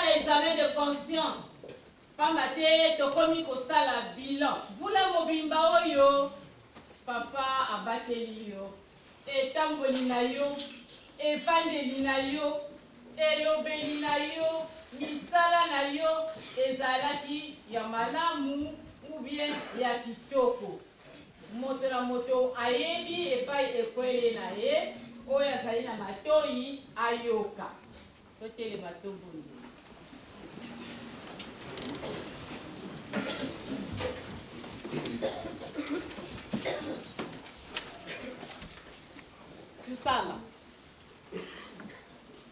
L'examen de conscience. Pambate, tokomi kosala bilan. Vula mobimba oyo. Papa abateli yo. Etamboli na yo. Epandeli na yo. Elobeli na yo. Misala na yo. Ezalaki ya malamu ou bien ya kitoko. Moto na moto ayebi epai ekwele na ye. Oyo azali na matoi ayoka. Totele matobundi. Tusala.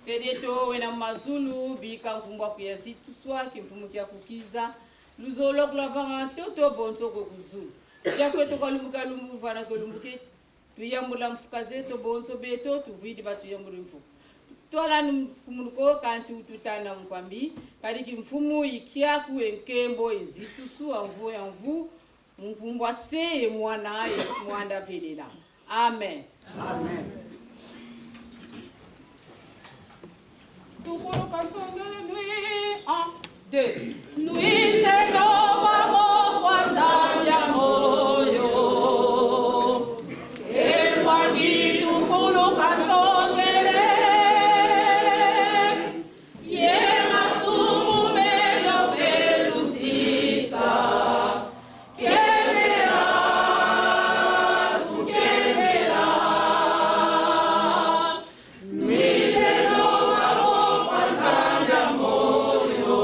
Sedeto wena mazulu bika kumbwa kuyasi tuswa kimfumukia kukiza. Luzolo klavanga toto bonzo kukuzulu. Jakweto kalumuka lumuvana kolumuke. Tuyambula mfukaze to bonzo beto tuvidi batu yambula mfuka. Twala mfumuko kansi ututana mkwambi. Kadiki mfumu ikiaku enkembo ezitusu anvu ya mvu. Mkumbwa seye mwana aye mwanda velela. Amen. Amen. Tukuru kansongele nui 1, 2. Nui se no wamo kwanza ya moyo. Ewagi tukuru kansongele. Ye masumu meno pelusisa. Kemera, tukemera. Nui se no wamo kwanza ya moyo.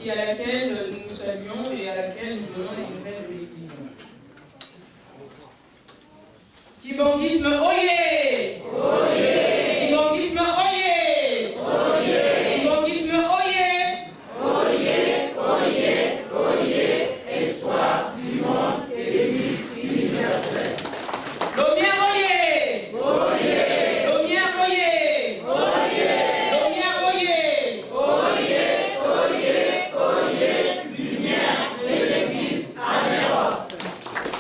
aussi à laquelle nous saluons et à laquelle nous donnons les nouvelles de l'Église. Kibanguisme, oyez! Oyez! Kibanguisme, oyez! Oyez! Kibanguisme, oyez! Oyez, oyez, oyez, espoir du monde et l'Église universelle. Lumière, oyez! Oyez! Lumière, oyez! Oyez! Lumière, oyez! Oyez, oyez, oyez, lumière de l'Église en Europe.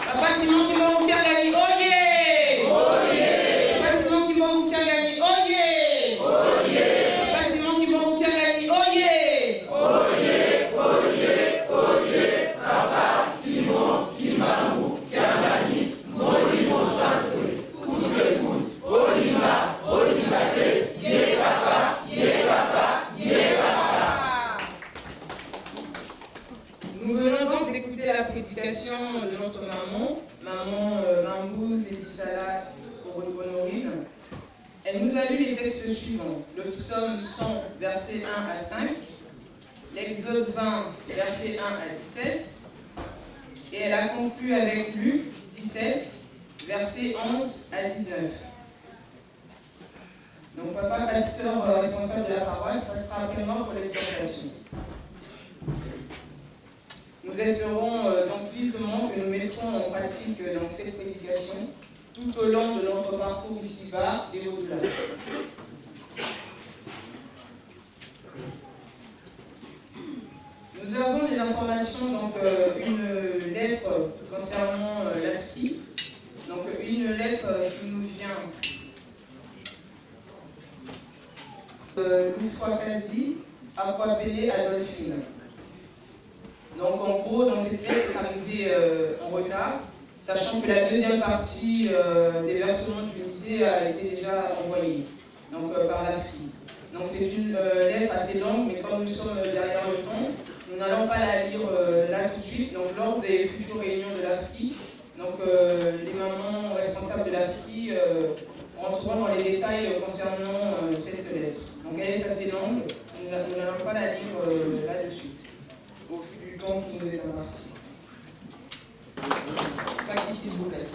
Papa Simon Kimbangu Kiangani, oyez! Oyez! Papa Simon Kimbangu Kiangani, oyez! Oyez! Papa Simon Kimbangu Kiangani, oyez! Oyez, oyez, oyez, Papa Simon Kimbangu Kiangani, Molimo Santo, Koutekout, Olinga, Olingate, Yekaka, Yekaka, Yekaka. Nous venons donc d'écouter la prédication de notre maman, Mambouz Ebissala Honorine. Elle nous a lu les textes suivants: le psaume 100, versets 1 à 5, l'Exode 20, versets 1 à 17, et elle a conclu avec Luc 17, versets 11 à 19. Donc, papa pasteur responsable de la paroisse passera après moi pour l'exhortation. Nous espérons donc vivement que nous mettrons en pratique donc, cette prédication tout au long de notre parcours ici-bas et au-delà. Nous avons des informations, donc une lettre concernant l'AFRI, donc une lettre qui nous vient de Loufoua-Kazi, Aquapélé, Adolphine. Donc en gros, dans cette lettre est arrivée en retard, sachant que la deuxième partie des versements utilisés a été déjà envoyée donc, par l'AFRI. Donc c'est une lettre assez longue, mais comme nous sommes derrière le temps, nous n'allons pas la lire là tout de suite. Donc lors des futures réunions de l'AFRI, donc les mamans responsables de l'AFRI rentreront dans les détails concernant cette lettre. Donc elle est assez longue, nous n'allons pas la lire là de suite, au fil du temps qui nous est imparti. S'il vous plaît.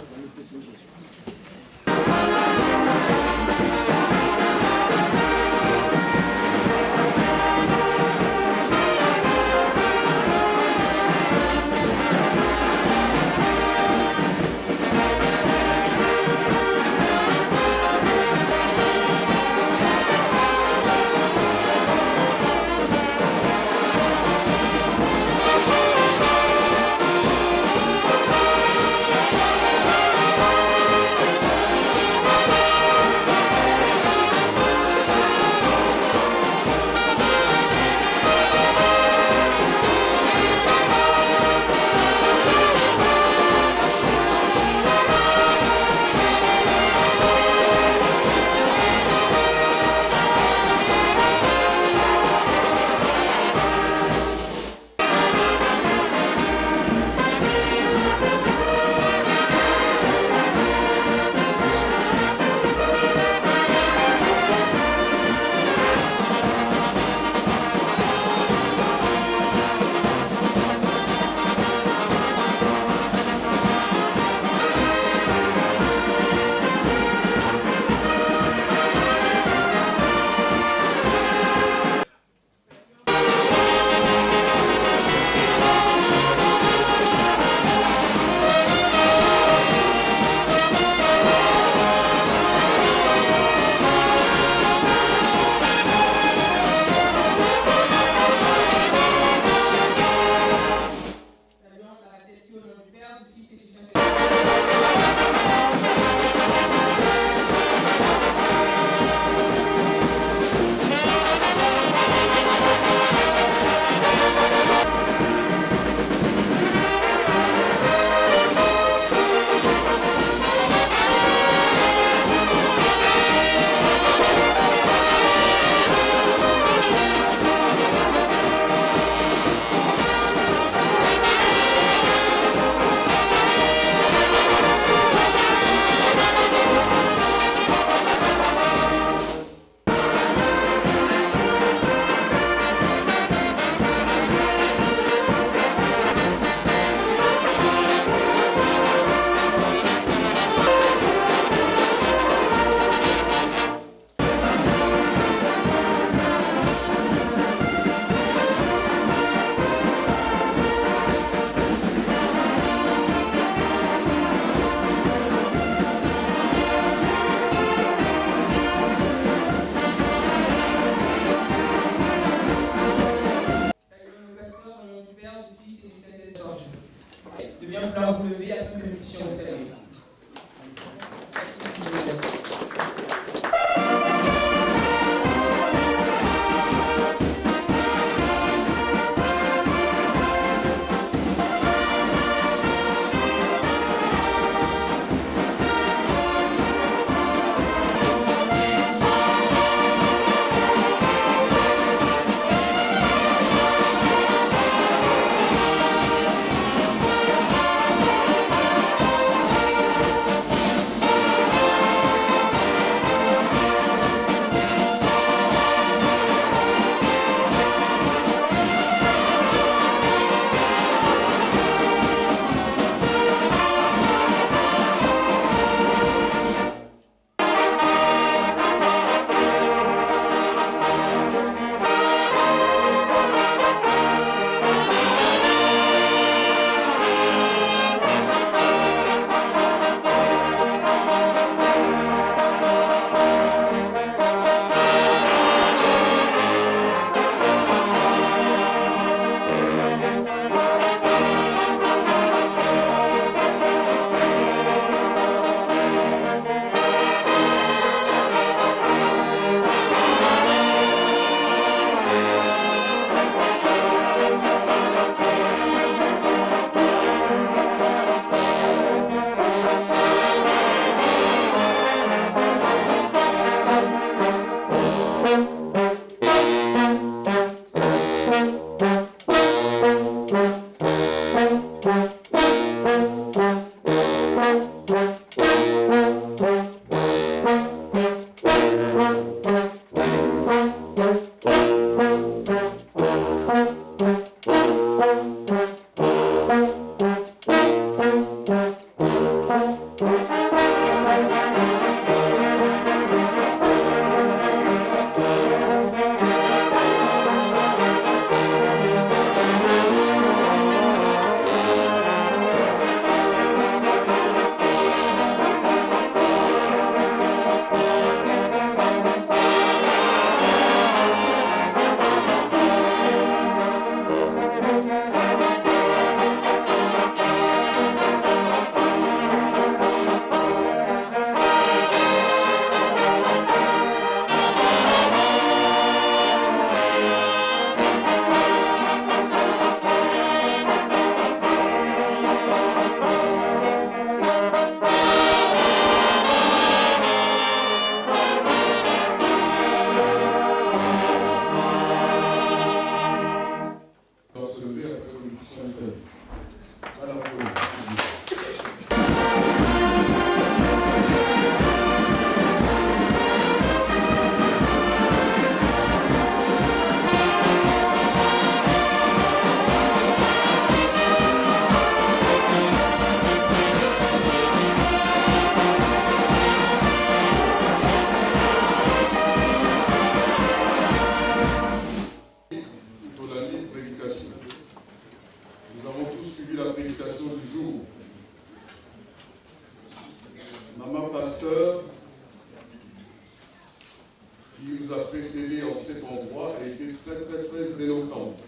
attentes.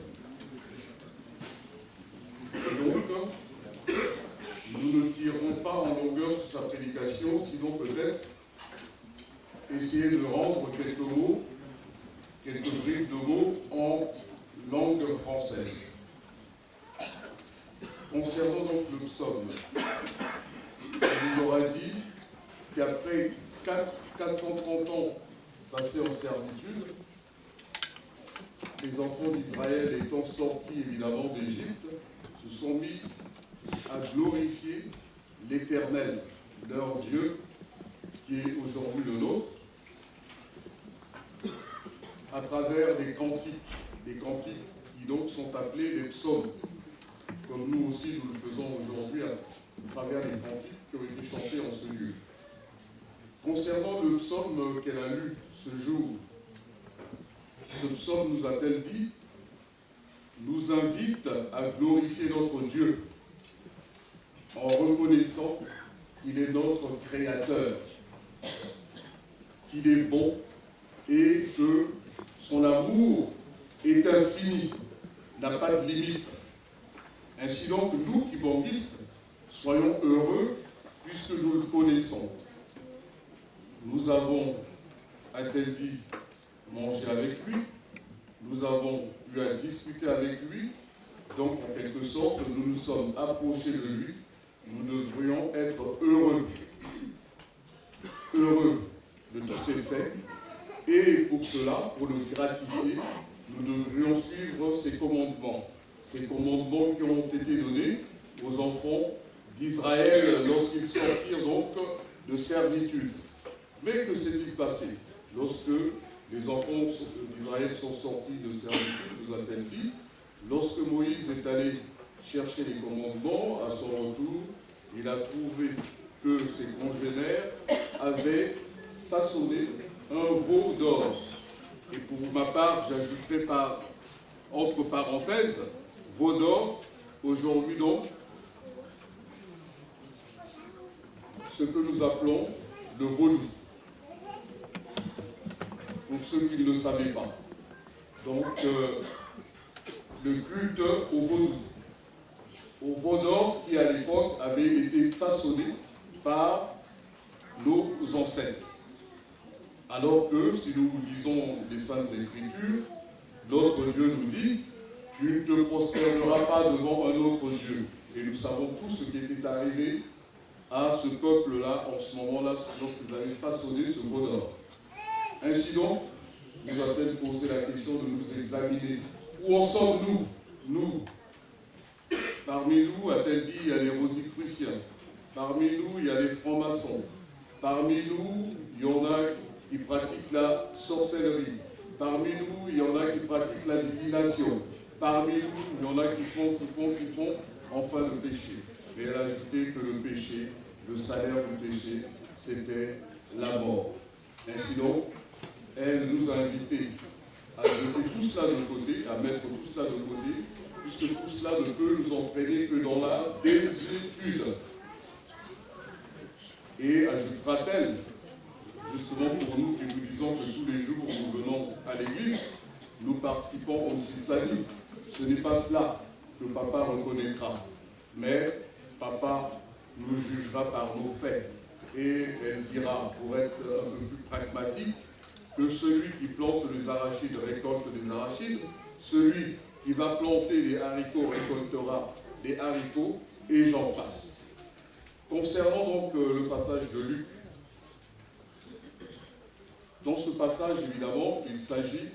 Et donc, nous ne tirerons pas en longueur sur sa prédication, sinon peut-être essayer de rendre quelques mots, quelques bribes de mots en langue française. Concernant donc le psaume, on nous aura dit qu'après 430 ans passés en servitude, les enfants d'Israël étant sortis évidemment d'Égypte, se sont mis à glorifier l'Éternel, leur Dieu, qui est aujourd'hui le nôtre, à travers des cantiques qui donc sont appelés les psaumes, comme nous aussi nous le faisons aujourd'hui à travers les cantiques qui ont été chantés en ce lieu. Concernant le psaume qu'elle a lu ce jour, ce psaume, nous a-t-elle dit, nous invite à glorifier notre Dieu en reconnaissant qu'il est notre Créateur, qu'il est bon et que son amour est infini, n'a pas de limite. Ainsi donc, nous qui bambistes, soyons heureux puisque nous le connaissons. Nous avons, a-t-elle dit, mangé avec lui, nous avons eu à discuter avec lui, donc en quelque sorte, nous nous sommes approchés de lui, nous devrions être heureux de tous ces faits, et pour cela, pour le gratifier, nous devrions suivre ses commandements qui ont été donnés aux enfants d'Israël lorsqu'ils sortirent donc de servitude. Mais que s'est-il passé lorsque les enfants d'Israël sont sortis de servitude, nous a-t-elle dit, lorsque Moïse est allé chercher les commandements, à son retour, il a trouvé que ses congénères avaient façonné un veau d'or. Et pour ma part, j'ajouterai entre parenthèses, veau d'or, aujourd'hui donc, ce que nous appelons le vaudou. Pour ceux qui ne le savaient pas. Donc, le culte au vaudou. Au veau d'or qui, à l'époque, avait été façonné par nos ancêtres. Alors que, si nous lisons les Saintes Écritures, notre Dieu nous dit « Tu ne te prosterneras pas devant un autre Dieu ». Et nous savons tous ce qui était arrivé à ce peuple-là, en ce moment-là, lorsqu'ils avaient façonné ce veau d'or. Ainsi donc, nous a-t-elle posé la question de nous examiner. Où en sommes-nous, nous? Parmi nous, a-t-elle dit, il y a les rosicruciens. Parmi nous, il y a les francs-maçons. Parmi nous, il y en a qui pratiquent la sorcellerie. Parmi nous, il y en a qui pratiquent la divination. Parmi nous, il y en a qui font, enfin le péché. Et elle a ajouté que le péché, le salaire du péché, c'était la mort. Ainsi donc, elle nous a invités à jeter tout cela de côté, à mettre tout cela de côté, puisque tout cela ne peut nous entraîner que dans la désuétude. Et ajoutera-t-elle, justement pour nous qui nous disons que tous les jours nous venons à l'église, nous participons au Sylsani. Ce n'est pas cela que papa reconnaîtra, mais papa nous jugera par nos faits. Et elle dira, pour être un peu plus pragmatique, que celui qui plante les arachides récolte des arachides, celui qui va planter les haricots récoltera des haricots, et j'en passe. Concernant donc le passage de Luc, dans ce passage, évidemment, il s'agit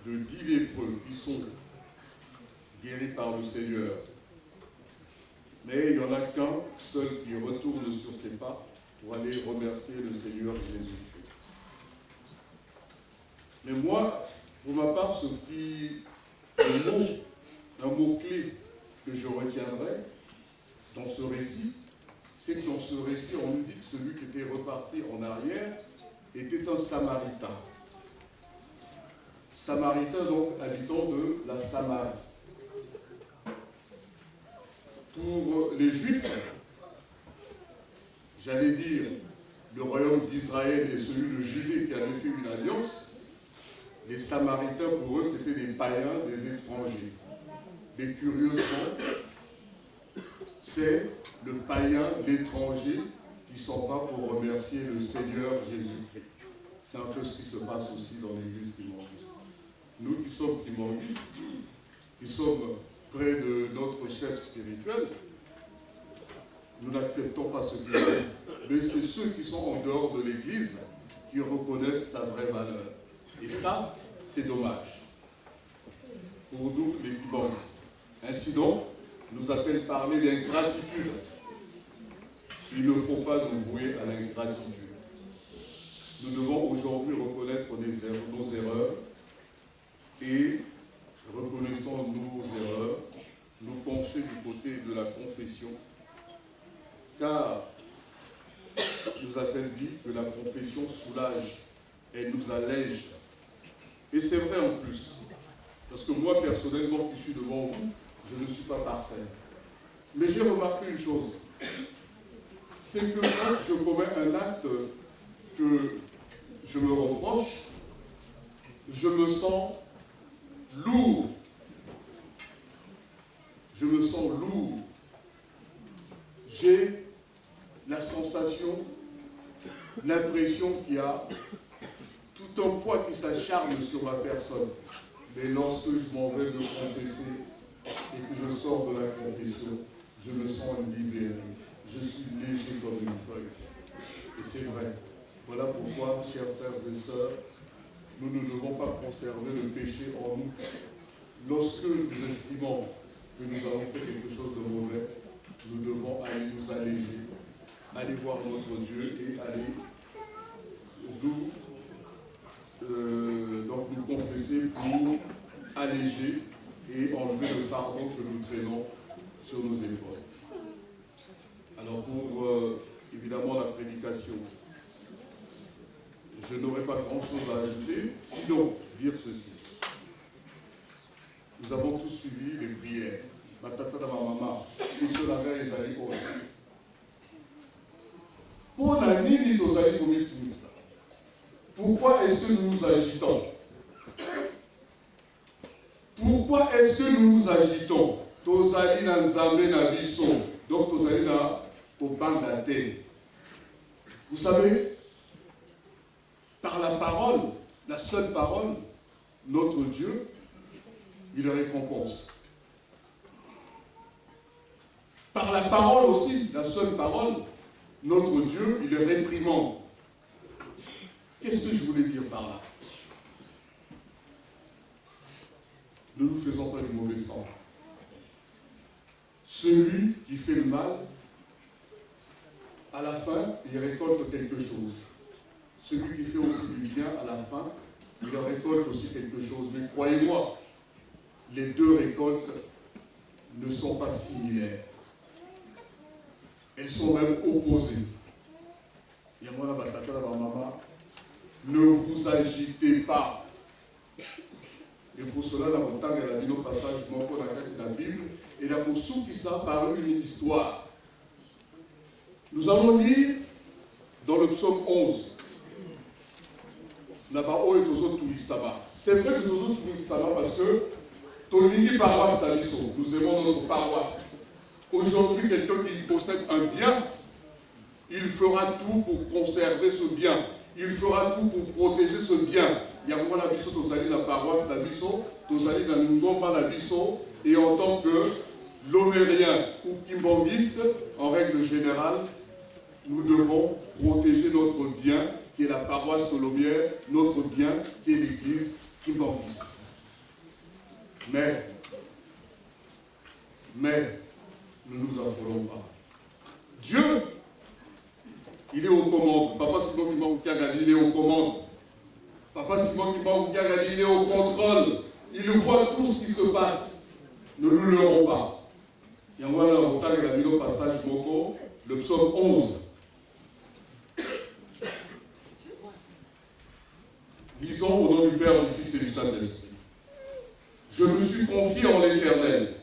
de 10 lépreux qui sont guéris par le Seigneur. Mais il n'y en a qu'un seul qui retourne sur ses pas pour aller remercier le Seigneur Jésus. Mais moi, pour ma part, un mot-clé que je retiendrai dans ce récit, c'est que dans ce récit, on nous dit que celui qui était reparti en arrière était un Samaritain. Samaritain, donc, habitant de la Samarie. Pour les Juifs, j'allais dire, le royaume d'Israël et celui de Judée qui avait fait une alliance, les Samaritains, pour eux, c'était des païens, des l'étranger. Mais curieusement, c'est le païen, l'étranger, qui s'en va pour remercier le Seigneur Jésus-Christ. C'est un peu ce qui se passe aussi dans l'église kimbanguiste. Nous qui sommes kimbanguistes, qui sommes près de notre chef spirituel, nous n'acceptons pas ce qu'il dit. Mais c'est ceux qui sont en dehors de l'église qui reconnaissent sa vraie valeur. Et ça, c'est dommage pour nous, les kimbanguistes. Ainsi donc, nous a-t-elle parlé d'ingratitude. Il ne faut pas nous vouer à l'ingratitude. Nous devons aujourd'hui reconnaître nos erreurs et, reconnaissant nos erreurs, nous pencher du côté de la confession, car nous a-t-elle dit que la confession soulage, elle nous allège. Et c'est vrai en plus, parce que moi personnellement qui suis devant vous, je ne suis pas parfait. Mais j'ai remarqué une chose, c'est que quand je commets un acte que je me reproche, je me sens lourd. Je me sens lourd. J'ai la sensation, l'impression qu'il y a tout un poids qui s'acharne sur ma personne. Mais lorsque je m'en vais me confesser et que je sors de la confession, je me sens libéré. Je suis léger comme une feuille. Et c'est vrai. Voilà pourquoi, chers frères et sœurs, nous ne devons pas conserver le péché en nous. Lorsque nous estimons que nous avons fait quelque chose de mauvais, nous devons aller nous alléger, aller voir notre Dieu et aller donc nous confesser pour alléger et enlever le fardeau que nous traînons sur nos épaules. Alors pour évidemment la prédication, je n'aurai pas grand-chose à ajouter, sinon dire ceci. Nous avons tous suivi les prières. Ma tata de ma maman, et cela va les aller aussi. Pour la nuit, nous allons commettre tout ça. Pourquoi est-ce que nous nous agitons? Pourquoi est-ce que nous nous agitons? Tozali na nzambe na biso, donc tozali na kobanga te. Vous savez, par la parole, la seule parole, notre Dieu, il récompense. Par la parole aussi, la seule parole, notre Dieu, il réprimande. Qu'est-ce que je voulais dire par là? Ne nous faisons pas du mauvais sang. Celui qui fait le mal, à la fin, il récolte quelque chose. Celui qui fait aussi du bien, à la fin, il récolte aussi quelque chose. Mais croyez-moi, les deux récoltes ne sont pas similaires. Elles sont même opposées. Ne vous agitez pas. Et pour cela, la montagne, elle a mis au passage de la Bible, et la poursuite qui ça par une histoire. Nous allons lire dans le psaume 11. C'est vrai que nous parce que nous aimons notre paroisse. Aujourd'hui, quelqu'un qui possède un bien, il fera tout pour conserver ce bien. Il fera tout pour protéger ce bien. Il y a moi la biso, tozali la paroisse, la biso, tozali la ngomba, la biso, et en tant que lomérien ou kimbanguiste, en règle générale, nous devons protéger notre bien, qui est la paroisse tolomière, notre bien, qui est l'église kimbanguiste. Mais, ne nous affolons pas. Dieu, il est aux commandes. Papa Simon Kimbangu-Kiagadi, il est aux commandes. Papa Simon Kimbangu-Kiagadi, il est au contrôle. Il voit tout ce qui se passe. Ne nous leurrons pas. Il y a voilà le passage Moko, le psaume 11. Lisons au nom du Père, du Fils et du Saint-Esprit. Je me suis confié en l'Éternel.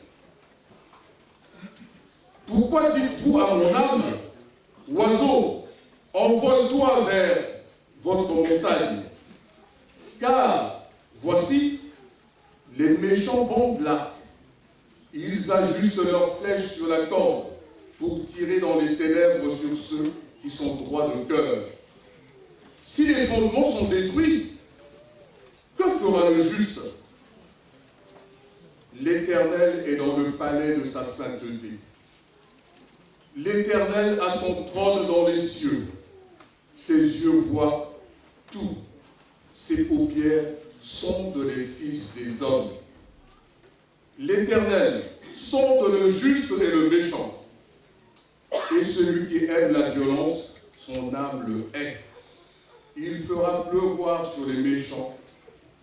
Pourquoi dites-vous à mon âme, oiseau, envole-toi vers votre montagne, car voici, Les méchants bandent là. Ils ajustent leurs flèches sur la corde pour tirer dans les ténèbres sur ceux qui sont droits de cœur. Si les fondements sont détruits, que fera le juste? L'Éternel est dans le palais de sa sainteté. L'Éternel a son trône dans les cieux. Ses yeux voient tout. Ses paupières sondent les fils des hommes. L'Éternel sonde le juste et le méchant. Et celui qui aime la violence, son âme le hait. Il fera pleuvoir sur les méchants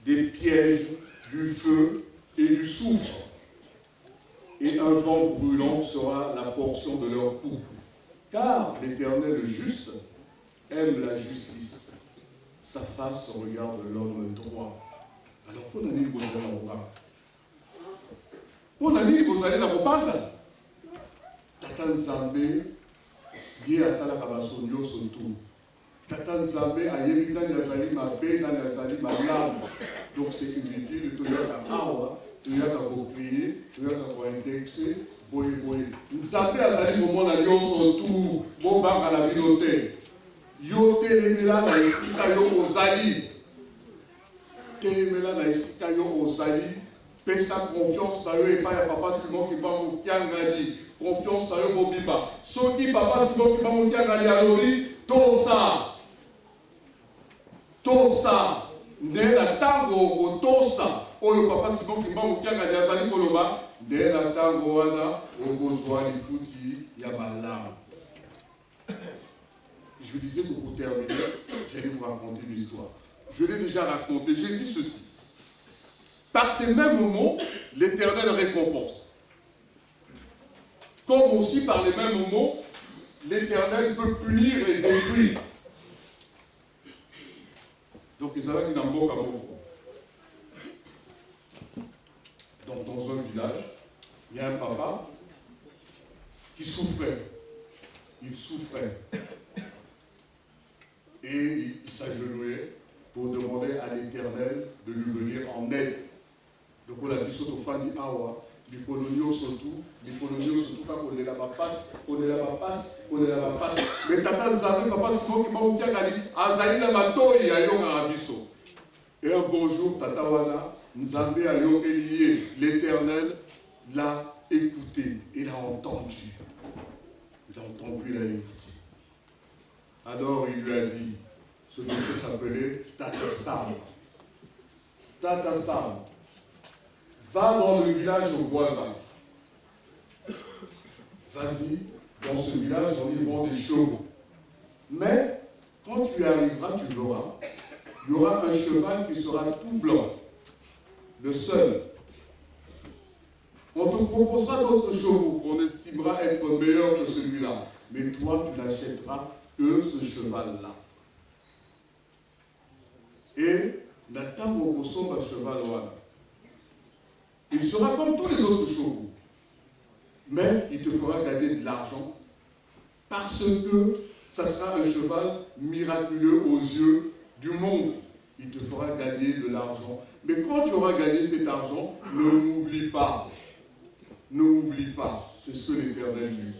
des pièges, du feu et du soufre. Et un vent brûlant sera la portion de leur poupe. Car l'Éternel juste aime la justice. Sa face regarde l'homme droit. Alors, pour l'année, vous allez en voir. Pour l'année, vous allez en parler. Tata Nzambe, yé atala kabaso nyoso tout. Tata Nzambe a yébi dans yazali ma paix, dans yazali ma larme. Donc c'est inutile, tu as qu'à awa, tu as qu'à prier, tu as qu'à indexer, boye boye. Nzambe azali moment na nyoso tout, bon banga la bilote. Yo telemela na isika yo ozali. Telemela na isika yo ozali. Pesa confiance dans eux et pas à papa Simon qui va vous kiangadi. Confiance dans eux Bobiba. Ceux qui papa Simon qui va vous kiangadi à l'ori, tout ça. Tout ça. Né la tango au tosa. Oh le papa Simon qui va vous kiangadi à Zali Koloba. Né la tango wana au Gozwa li Fouti Yabala. Je vous disais que pour terminer, j'allais vous raconter une histoire. Je l'ai déjà raconté. J'ai dit ceci. Par ces mêmes mots, l'Éternel récompense. Comme aussi par les mêmes mots, l'Éternel peut punir et détruire. Donc, ils avaient dit dans Donc, dans un village, il y a un papa qui souffrait. Il souffrait. Et il s'agenouillait pour demander à l'Éternel de lui venir en aide. Donc on a dit surtout Fanny Awa, les coloniaux surtout quand on est là-bas passe. Mais tata Nzambe, papa Simon qui m'a dit Kali, Azali la Matoi a yon Arabiso. Et un bon jour, tata Wana, Nzambe a yon lié, l'Éternel l'a écouté, il a entendu. Il a entendu, il a écouté. Alors il lui a dit, ce monsieur s'appelait Tata Sam. Tata Sam, va dans le village voisin. Vas-y, dans ce village, on y vend des chevaux. Mais, quand tu y arriveras, tu verras, il y aura un cheval qui sera tout blanc. Le seul. On te proposera d'autres chevaux qu'on estimera être meilleurs que celui-là. Mais toi, tu n'achèteras que ce cheval-là. Et la table au sombre cheval voilà. Il sera comme tous les autres chevaux. Mais il te fera gagner de l'argent parce que ça sera un cheval miraculeux aux yeux du monde. Il te fera gagner de l'argent. Mais quand tu auras gagné cet argent, ne m'oublie pas. Ne m'oublie pas. C'est ce que l'Éternel dit.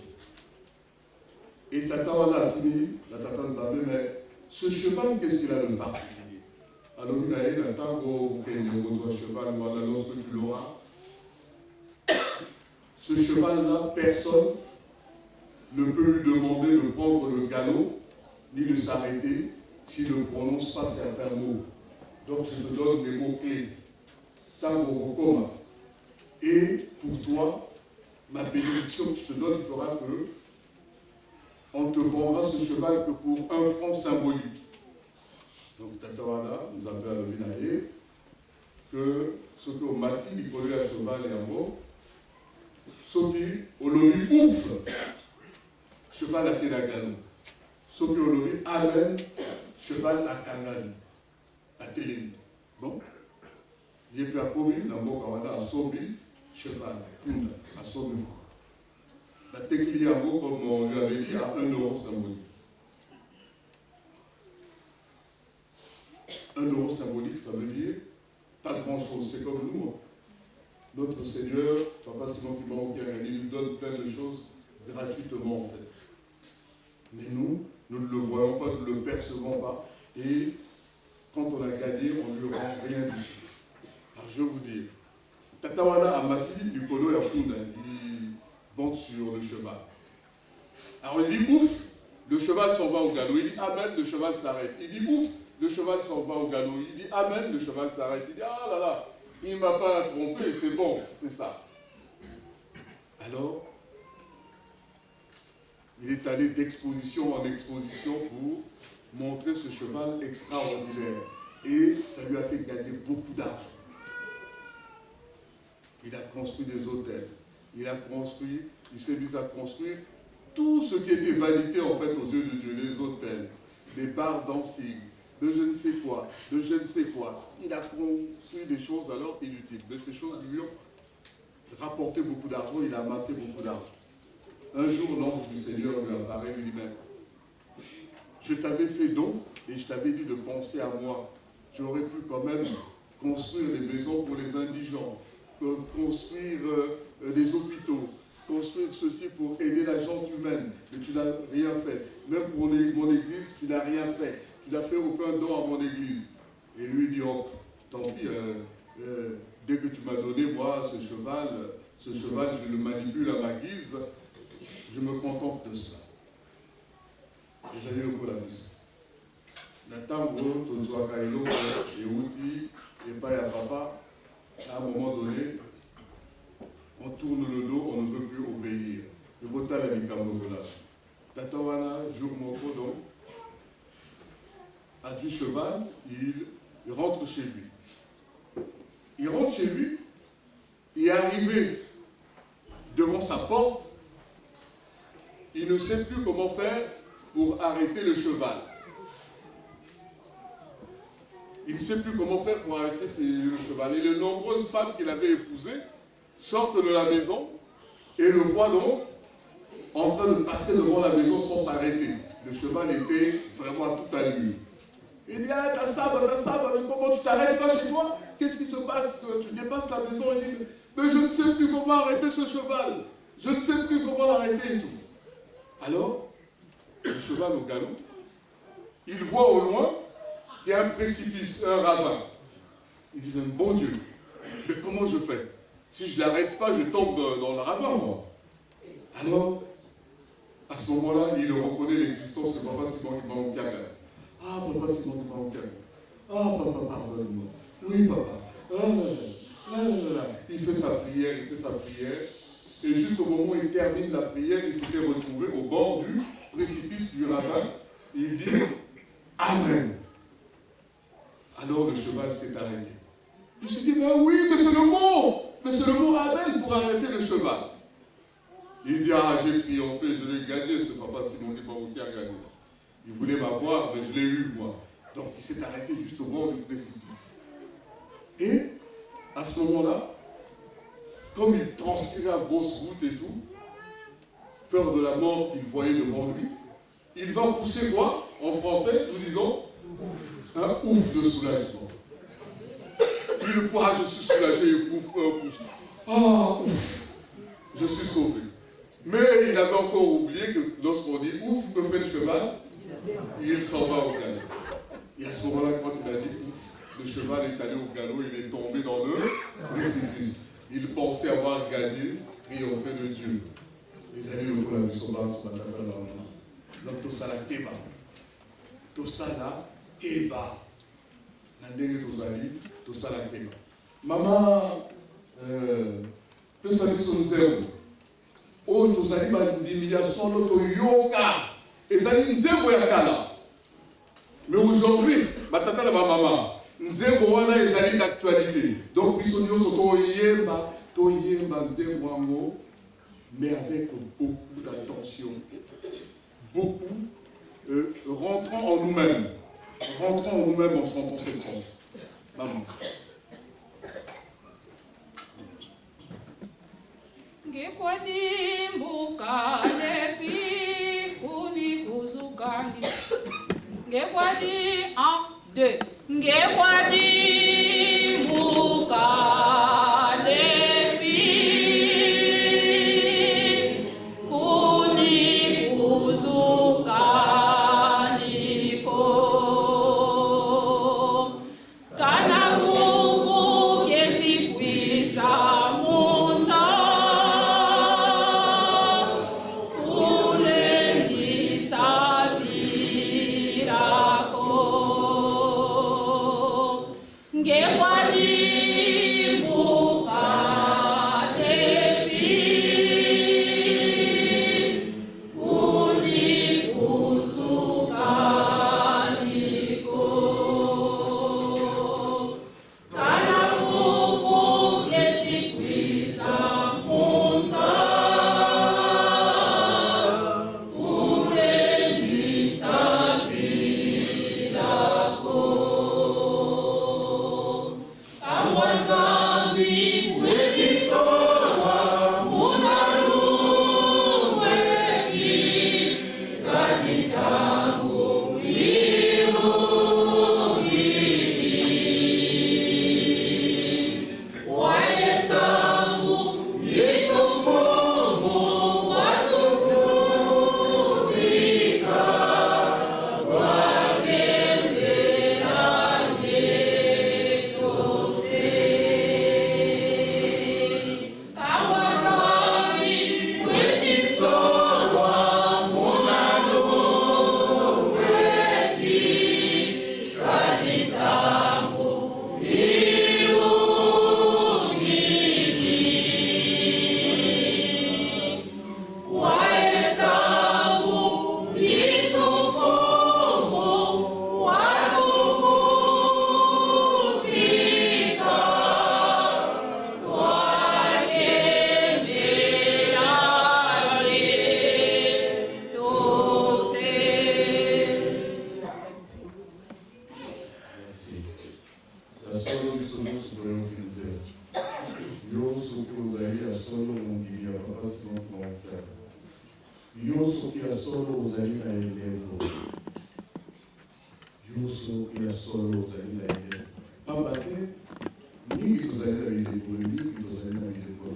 Et Tata Wana a tout dit, la Tata Nzambe, mais ce cheval, qu'est-ce qu'il a de particulier? Alors il a eu un tango, cheval, voilà, lorsque tu l'auras. Ce cheval-là, personne ne peut lui demander de prendre le galop, ni de s'arrêter s'il ne prononce pas certains mots. Donc je te donne des mots-clés. Tango Rokoma. Et pour toi, ma bénédiction que je te donne fera que on te vendra ce cheval que pour 1 franc symbolique. Donc Tatawana nous appelle à le vinailler que ce que au mati, il connaît un cheval et un mot. Ce qui au lobi ouf, cheval à Télagalou. Ce qui au lobi amen, cheval à Kanani, à Télémi. Bon, il y a plus à Kobi, dans le mot Kawana, à Sobi, cheval, Tunda, à Sobi. La technique en gros, comme on lui avait dit, à 1 euro symbolique. 1 euro symbolique, ça veut dire pas grand chose. C'est comme nous. notre Seigneur, Papa Simon Kibango-Kiagani, nous donne plein de choses gratuitement en fait. Mais nous ne le voyons pas, nous ne le percevons pas. Et quand on a gagné, on ne lui rend rien du tout. Alors je vais vous dire, Tatawana Amati, du Kodo Yakunda, il monte sur le cheval. Alors il dit ouf, le cheval s'en va au galop. Il dit amen, le cheval s'arrête. Il dit ouf, le cheval s'en va au galop. Il dit amen, le cheval s'arrête. Il dit ah là là, il ne m'a pas trompé, c'est bon, c'est ça. Alors, il est allé d'exposition en exposition pour montrer ce cheval extraordinaire. Et ça lui a fait gagner beaucoup d'argent. Il a construit des hôtels. Il s'est mis à construire tout ce qui était vanité en fait aux yeux de Dieu. Les hôtels, des bars dancing, de je ne sais quoi, de je ne sais quoi. Il a construit des choses alors inutiles. Mais ces choses lui ont rapporté beaucoup d'argent, il a amassé beaucoup d'argent. Un jour, l'ange du Seigneur lui apparaît et lui dit, je t'avais fait don et je t'avais dit de penser à moi. Tu aurais pu quand même construire des maisons pour les indigents, construire des hôpitaux, construire ceci pour aider la gente humaine, mais tu n'as rien fait. Même pour mon église, tu n'as rien fait. Tu n'as fait aucun don à mon église. Et lui dit, oh, tant pis, dès que tu m'as donné, moi, ce cheval, je le manipule à ma guise, je me contente de ça. Et j'allais le coup la mission. Natango, Totsua Kailo, et Outi, et Paya Papa, à un moment donné, on tourne le dos, on ne veut plus obéir. Le Bota la Nikamogola. Tatawana, jour moko, donc, a du cheval, il rentre chez lui. Il rentre chez lui, il est arrivé devant sa porte, il ne sait plus comment faire pour arrêter le cheval. Il ne sait plus comment faire pour arrêter le cheval. Et les nombreuses femmes qu'il avait épousées sortent de la maison et le voient donc en train de passer devant la maison sans s'arrêter. Le cheval était vraiment à toute allure. Il dit, ah, ta sable, mais comment tu t'arrêtes pas chez toi? Qu'est-ce qui se passe? Tu dépasses la maison et dit, mais je ne sais plus comment arrêter ce cheval. Je ne sais plus comment l'arrêter et tout. Alors, le cheval au galop, il voit au loin qu'il y a un précipice, un ravin. Il dit, mais bon Dieu, mais comment je fais? Si je ne l'arrête pas, je tombe dans le ravin, moi. Alors, à ce moment-là, il reconnaît l'existence de Papa Simon Kibango-Kiagani. Ah, Papa Simon Kibango-Kiagani. Ah, Papa, pardonne-moi. Oui, Papa. Ah, là. Il fait sa prière. Et juste au moment où il termine la prière, il s'était retrouvé au bord du précipice du ravin. Il dit Amen. Alors le cheval s'est arrêté. Il s'est dit, ben oui, mais c'est le mot Amen pour arrêter le cheval. Il dit, ah, j'ai triomphé, je l'ai gagné, ce Papa Simon Kibango-Kiagani. Il voulait m'avoir, mais je l'ai eu, moi. Donc il s'est arrêté juste au bord du précipice. Et, à ce moment-là, comme il transpirait à grosse gouttes et tout, peur de la mort qu'il voyait devant lui, il va pousser quoi? En français, nous disons, un ouf de soulagement. Puis le poids, je suis soulagé, et pouf. Ah, ouf, je suis sauvé. Mais il avait encore oublié que lorsqu'on dit ouf, que fait le cheval, il s'en va au galop. Et à ce moment-là, quand il a dit ouf, le cheval est allé au galop, il est tombé dans le précipice. Il pensait avoir gagné, triomphé de Dieu. Les amis, le coup, la mission là, ce matin, donc tout ça, la keba. Tout ça, la keba. Nandenge tozali, tout ça, la keba. Maman, que ça dit son zéro? Oh, tozali, ma diminution, l'autre yoka. Et ça dit, nzembo ya kala. Mais aujourd'hui, ma tata la maman. Nzembo wana ezali d'actualité. Donc biso nyonso toyemba nzembo yango, mais avec beaucoup d'attention. Beaucoup rentrant en nous-mêmes. Rentrons en nous-mêmes en chantant cette chanson. Maman. Ngekwadimbuka lepi kunikuzukani. Ngekwadi 1, 2. Ngekwadi mukale Yo soki ozali ya solo mokili ya papa Simon Mwanza. Yo soki ya solo ozali na elembo. Yo soki ya solo ozali na elembo. Pamba te mingi tozali na elembo, mingi tozali na elembo.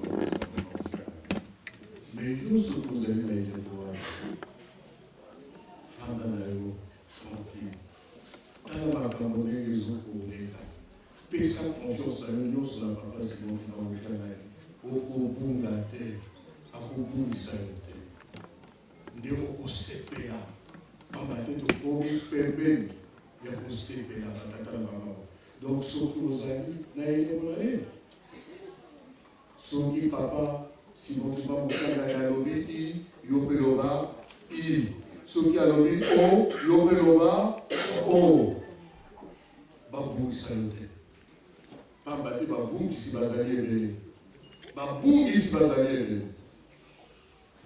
Mais yo soki ozali na elembo wana. Fanda na yo tranquille. Tala makambo ndenge ezokoleka. Pesa confiance na yo nyonso na papa Simon Mwanza na ye. Okobunga te, akobungisa yo te. Nde okosepela. Pamba te tokomi pembeni ya kosepela batata na mama. Donc soki ozali na elembo na ye. Soki papa Simon Mwanza alobi I, yo mpe loba I. Soki alobi O, yo mpe loba O. Babungisa yo te. Pamba te babungisi bazali ebele. Babungisi bazali ebele.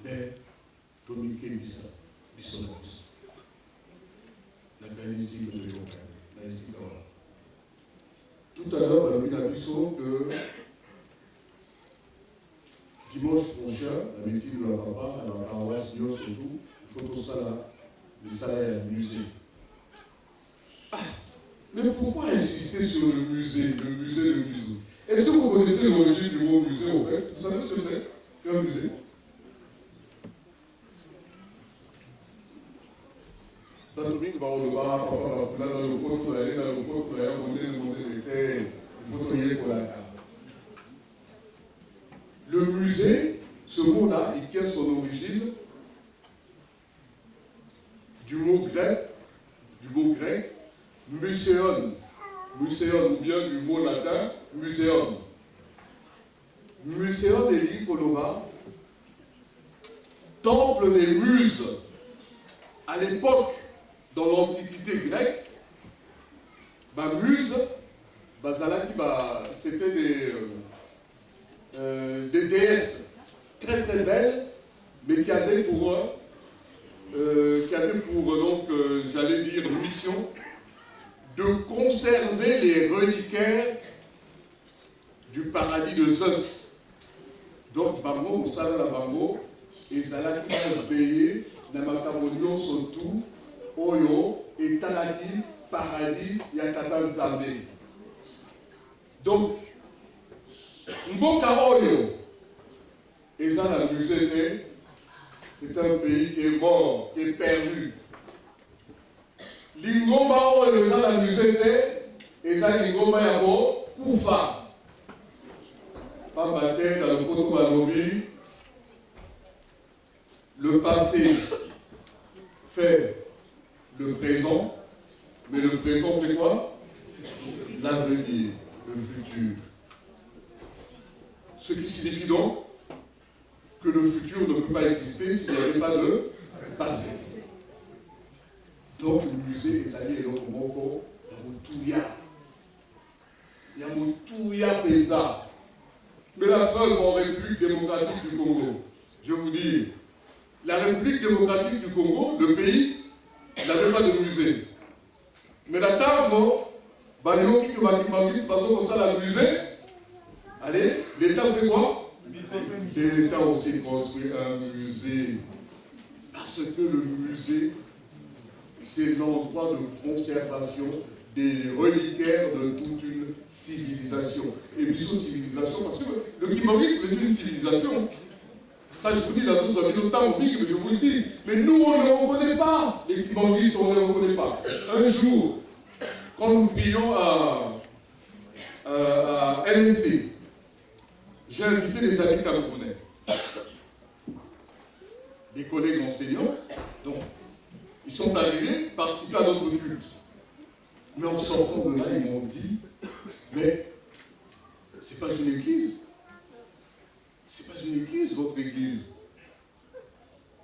Mais tomikebisa biso na biso. Nakanisi que toyokani na esika wana. Tout à l'heure, balobi na biso que dimanche prochain, la meeting de la papa, dans la paroisse Dios surtout, il faut tout ça là, le salaire à musée. Ah, mais pourquoi insister sur le musée, le musée, le musée? Est-ce que vous connaissez l'origine du mot musée en fait? Vous savez ce que c'est qu'un musée? Dans le milieu, on va papa, dans le pot, aller dans le pot, on est il faut trouver pour la carte. Le musée, ce mot-là, il tient son origine du mot grec, muséon, ou bien du mot latin, muséon. Muséon de l'Icolova, temple des muses. À l'époque, dans l'Antiquité grecque, muse, c'était des déesses très très belles, mais qui avaient pour j'allais dire, mission de conserver les reliquaires du paradis de Zeus. Donc, Bango, Moussala la Bango, et Zala qui va veiller, Namakamonion surtout, Oyo, et Talaki, paradis, Yakatan Zambé. Donc, Mboka Oyo, et ça, la musée, c'est un pays qui est mort, qui est perdu. Lingomba Oyo, ça, la musée, et ça, Lingomba Yabo, Koufa. Femme bataille dans le Poto Malobi, le passé fait le présent, mais le présent fait quoi? L'avenir, le futur. Ce qui signifie donc que le futur ne peut pas exister s'il n'y avait pas de passé. Donc le musée est allé au Moko, Yamutouya Pesa. Mais la preuve en République démocratique du Congo, je vous dis, la République démocratique du Congo, le pays, n'avait pas de musée. Mais la table, Bayoki, qui va la musée, allez, l'État fait quoi? L'État aussi construit un musée. Parce que le musée, c'est l'endroit de conservation des reliquaires de toute une civilisation. Et puis civilisation, parce que le kimborisme est une civilisation. Ça, je vous dis, dans notre vie, autant mais je vous le dis. Mais nous, on ne les reconnaît pas. Les kimboristes, on ne les reconnaît pas. Un jour, quand nous prions à LSC, j'ai invité des amis camerounais, des collègues enseignants, donc ils sont arrivés participer à notre culte. Mais en sortant de là, ils m'ont dit, mais c'est pas une église. C'est pas une église, votre église.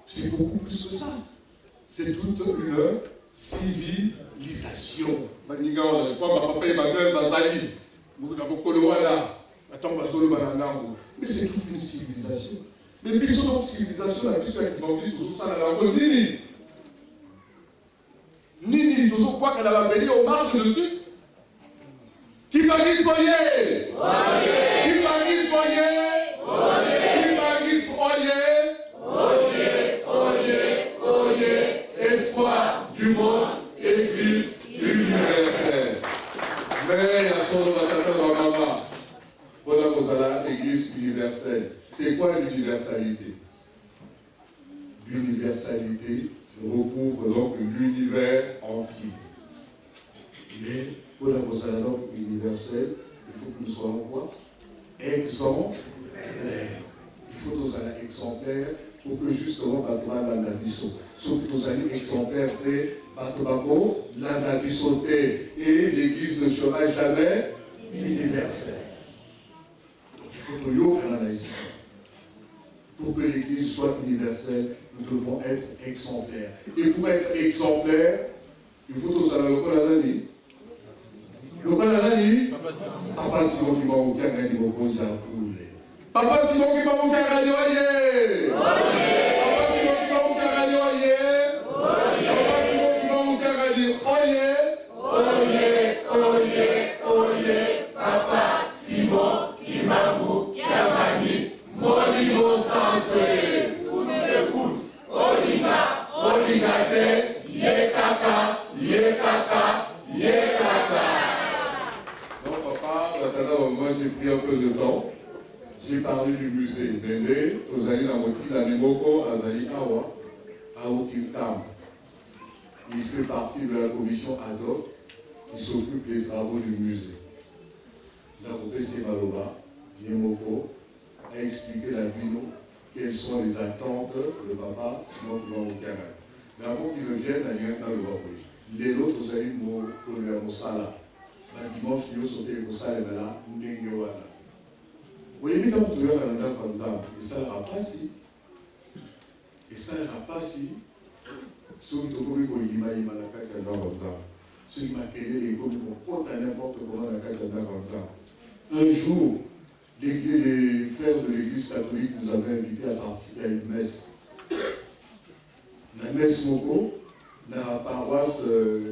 C'est beaucoup plus que ça. C'est toute une civilisation. Je crois que ma papa et ma mère, Bazali, mais c'est toute une civilisation. Mais puisque civilisation, la puissance qui m'a dit, tout ça, la harmonie. Nini, tout ça, quoi qu'elle a béni, on marche dessus. Qui m'a dit soyez? Qui m'a dit soyez? Église universelle. C'est quoi l'universalité? L'universalité recouvre donc l'univers entier. Mais pour la consolation universelle, il faut que nous soyons quoi? Exemplaires. Il faut que nous soyons exemplaires pour que justement Batouba l'Andabiso. Sauf que nous allons exemplaires de Batoubako l'Andabiso. Et l'Église ne sera jamais universelle. Donc il faut que nous pour que l'Église soit universelle, nous devons être exemplaires. Et pour être exemplaires, il faut que nous soyons le Kolanani. Le Kolanani, Papa Simon qui m'a aucun gagné au Konja Poule. Papa Simon qui m'a aucun gagné, oye! Papa Simon qui m'a aucun gagné, oye! Papa Simon qui m'a aucun gagné, oye! Oye! Papa Simon qui m'a aucun gagné, mon niveau centré. Pour nous écoute, Olinga, ye kaka. Non, papa, moi j'ai pris un peu de temps. J'ai parlé du musée. Vende, Ozali Namoti, la Nemoko, Azali Awa, Aotikam. Il fait partie de la commission ad hoc qui s'occupe des travaux du musée. La professeure Maloba, Nemoko, a expliqué la vidéo quelles sont les attentes de papa, sinon tu vas au Canada. Mais avant qu'il ne vienne, il y a un peu les autres, vous avez eu mon sala. Dimanche, nous sommes sautés au sala, mais là, nous n'avons pas. Vous voyez, quand vous avez un endroit comme ça, et ça n'ira pas si. Et ça n'ira pas si. Ceux qui ont commis pour l'ima, ils m'ont dit comme ça. Ceux qui m'ont créé les commis pour compter n'importe comment dans la comme ça. Un jour, les frères de l'église catholique nous avaient invités à participer à une messe. La messe Moko, la paroisse,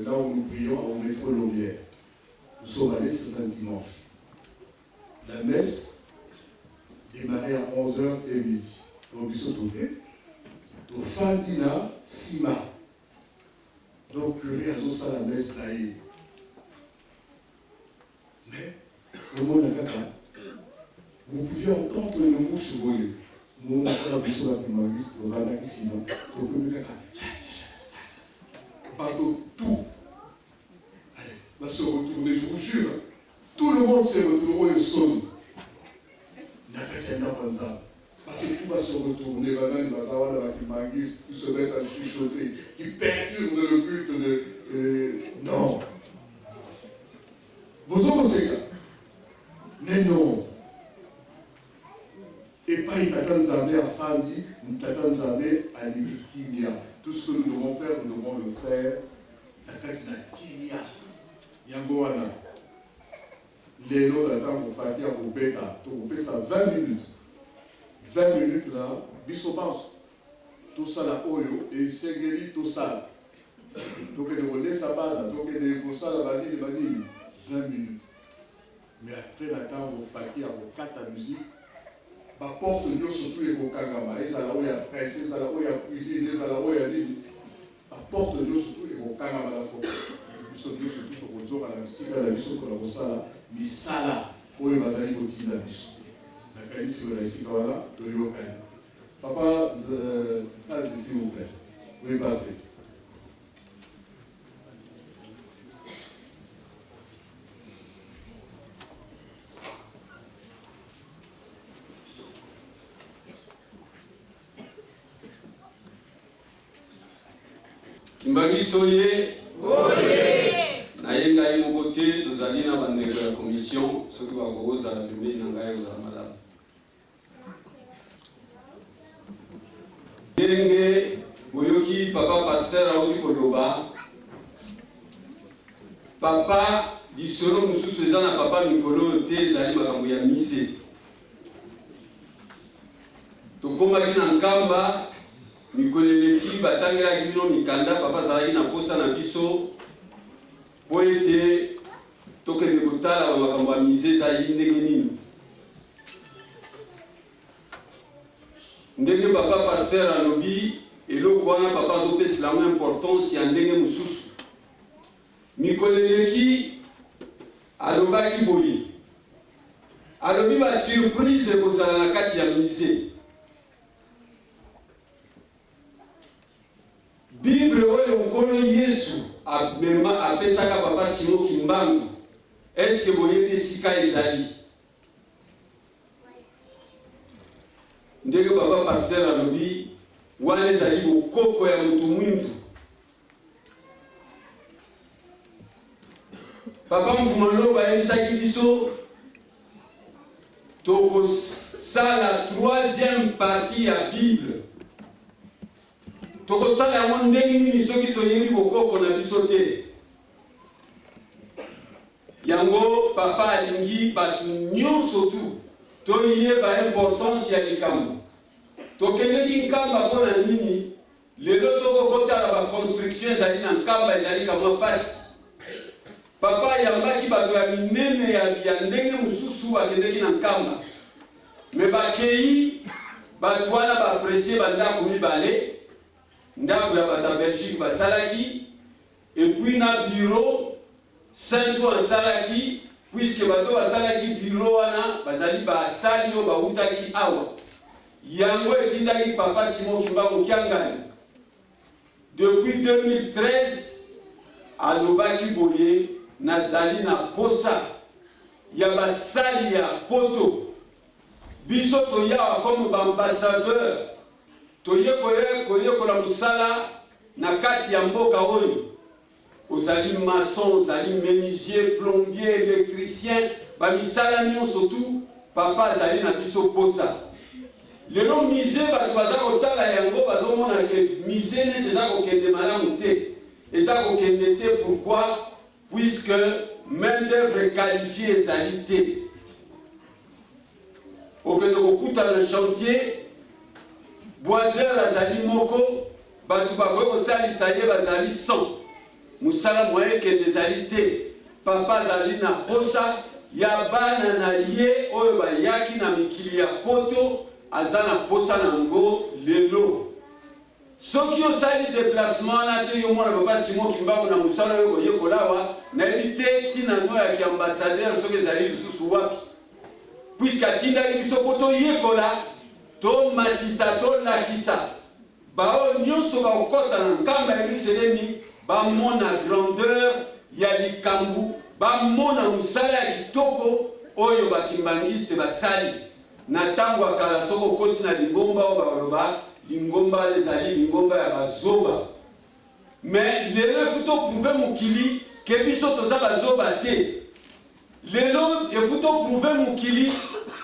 là où nous prions, au métro Laubière. Nous sommes allés ce dimanche. La messe démarrait à 11h et midi. Donc, ils sont tombés. Donc, Fadina Sima. Donc, le réseau, ça, la messe, là, mais, le mot n'a pas. Vous pouviez entendre le mot chevalier. Mon frère Bissot qui m'a dit, on va là ici, non? Bateau, tout. Allez, va se retourner, je vous jure. Tout le monde s'est retourné et sonne. Il n'y a pas comme ça. Parce que tout va se retourner, maintenant il va savoir là qui manguisse, qui se met à chuchoter, qui perturbe le culte de. Non. Vous en pensez quoi? Mais non. Et pas il t'attend Zambé à Fandi, il t'attend Zambé à Libitinia. Tout ce que nous devons faire, nous devons le faire. La Katina Tinia. Yangoana. Lélo, l'attend pour Fatia, pour Beta. Pour Beta, 20 minutes. 20 minutes là, Bissopas. Tout ça là, Oyo, et Segeli, tout ça. Donc, il y a des sabbats, donc il y a des ça là, 20 minutes. Mais après, l'attend pour Fatia, pour 4 musique. Ma porte nous surtout les Bokangama, ils allaient où il y a presse, ils allaient où il y a cuisine, ils allaient où il y a dit. Ma porte nous surtout les Bokangama la fois. Ils sont venus surtout pour dire à la mystique, à la mission qu'on a pour ça là, Misala, où il va aller au Tina Bichon. La qualité de la mystique, voilà, de Yokai. Papa, passez s'il vous plaît. Vous pouvez passer. Kimbangistoye, nayenga imo côté, tozali na bandeko ya commission, soki bakoza pembeni na ngai ozala malamu. Ndenge boyoki papa pasteur auti koloba, papa lisolo mosusu eza na papa mikolo te ezali makambo ya mise. Tokomaki na nkamba mikoleleki batangelaki bino mikanda papa azalaki na posa na biso po ete tokende kotala bamakambo ya mise ezali ndenge nini. Ndenge papa pasteur alobi eloko wana papa azopesela yango importance ya ndenge mosusu. Mikoleleki alobaki boye alobi ba surprise ekozala na kati ya musée. Bible oyo nkolo Yesu apesaka papa Simon Kimbangu, est-ce que boyebi esika ezali? Ndenge papa pasteur alobi wana ezali bokoko ya mutu mwindu. Papa Mfumaloba ayebisaki biso tokosala troisième partie ya Bible. Tokosala yango ndenge nini soki toyebi bokoko na biso te. Yango papa alingi batu nyonso tu toyeba importance ya likambo. Tokendeki nkamba mpona nini lelo soko kotala baconstruction ezali na nkamba ezali kamwa pasi. Papa yambaki bato ya minene ya ndenge mususu bakendeki na nkamba. Me bakei bato wana baapresie bandako mibale, ndako ya bata Belgique basalaki, et puis na bureau Saint-Ouen asalaki, puisque bato basalaki bureau wana bazali basali oyo bautaki awa. Yango etindaki papa Simon Kimbangu Kiangani. Depuis 2013, alobaki boye nazali na posa ya basali ya poto. Biso toya comme ambassadeur, toye kola musala na kati ya mboka oyo. Ozali maçon, ozali menuisier, plombier, électricien, ba misala nyonso tu papa azali na biso posa. Lelo musée bato baza kotala yango bazomona ke musée nete eza kokende malamu te. Eza kokende te pourquoi? Puisque main d'œuvre qualifiée ezali te. Okende kokuta na chantier, boiseur azali moko, bato bakoki kosalisa ye bazali 100. Musala moyen kende ezali te. Papa azali na posa ya bana na ye oyo bayaki na mikili ya poto. Azana posa nango lelo. Soki osali déplacement na te yo mwana papa Simon Kimbangu na musala yo koyekolawa na ebite tina no ya ambassadeur soki ezali lisusu wapi. Puisque atinda biso poto yekola to matisa to lakisa. Bao nyonso ba okota na nkamba ya Yerusalemi ba mona grandeur ya likambu, ba mona musala ya kitoko oyo bakimbangiste basali. Na tango akala soko koti na lingomba o baloba lingomba ezali lingomba ya bazoba. Mais lelo futo prouver mukili ke biso toza bazoba te. Lelo futo prouver mukili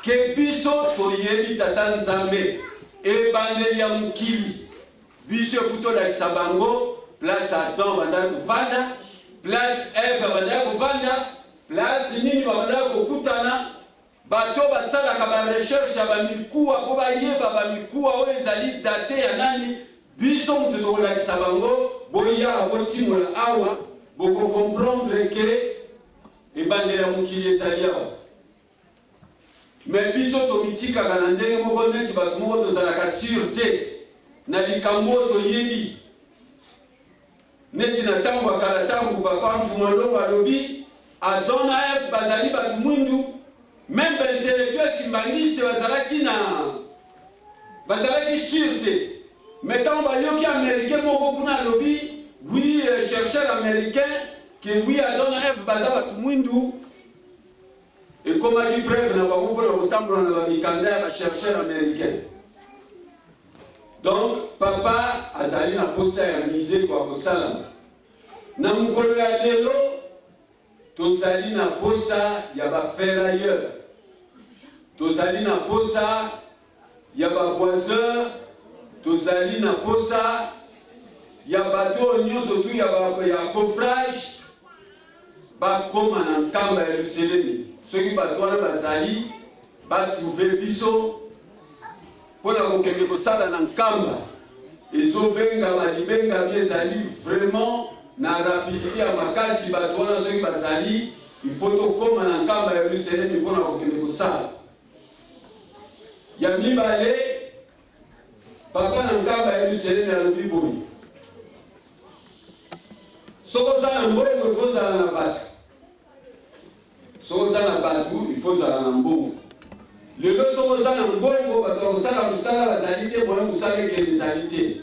ke biso toyebi tata Nzambe e bandeli ya mukili. Biso futo la kisabango place Adam banda kovanda, place Eve banda kovanda, place nini banda kokutana. Bato basalaka ba recherche ya bamikuwa po bayeba bamikuwa oyo ezali date ya nani. Biso mutu tokolakisa bango boya botimola awa boko comprendre ke ebandela mokili ezali awa. Mais biso tomitikaka na ndenge moko neti bato moko tozalaka sur te na likambo toyebi. Neti na ntango akala ntango papa Mfumaloba alobi Adam na Eve bazali bato mwindu. Même intellectuel kimbangiste bazalaki sûreté. Mettons bayoki américain moko kuna lobby, oui chercheur américain que oui Adam na Eve bazaba tumundu. Et comme a dit preuve na bango pour le tambour na mikanda ba chercheur américain. Donc papa azali na posa ya misé kwa kosala. Na mukolo ya lelo tozali na posa ya ba ferrailleur. Tozali na posa ya ba boiseur, tozali na posa ya bateau nyonso tu ya coffrage ba koma na nkamba ya Yerusalemi. Soki bato wana bazali ba trouver biso pona kokende kosala na nkamba ezobenga malibenga ezali vraiment na rapidité ya makasi. Bato wana soki bazali il faut tokoma na nkamba ya Yerusalemi pona kokende kosala ya mibale. Papa na nkamba ya Yerusalemi alobi boyi soko za na mbongo il faut zala na bato. Soko za na bato il faut zala na mbongo. Le leçon aux ânes en bongo, batosala musala bazalité, moi musala que les alités.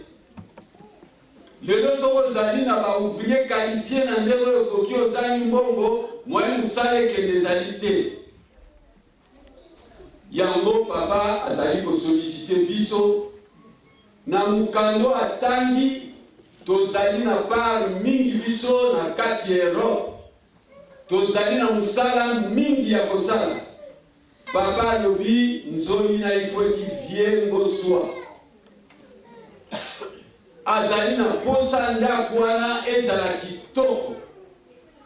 Le leçon aux ânes n'a pas ouvrier qualifié dans des recoquis aux ânes bongo, moi musala que les alités. Yango papa azali ko solliciter biso na mukando atangi tozali na part mingi biso na kati Europe tozali na musala mingi ya kosala papa lobi nzoli na ifoti viengo swa azali na posa ndako wana ezala kitoko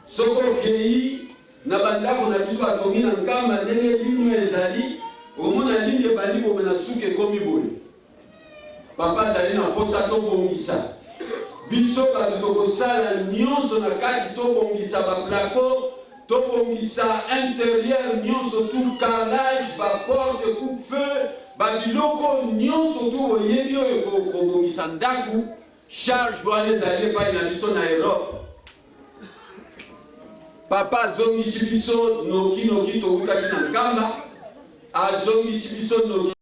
soko kei na bandako na biso atongi na nkamba ndenge lino ezali omona ligne bandi bomena suke komi boye papa azali na posa tobongisa biso bato tokosala nyonso na kati tobongisa baplako tobongisa intérieur nyonso tout carrelage baporte coupe-feu babiloko nyonso tu boyebi oyo kobongisa ndaku charge wana ezali epai na biso na Europe papa azongisi biso noki towutaki na nkamba azongisi biso noki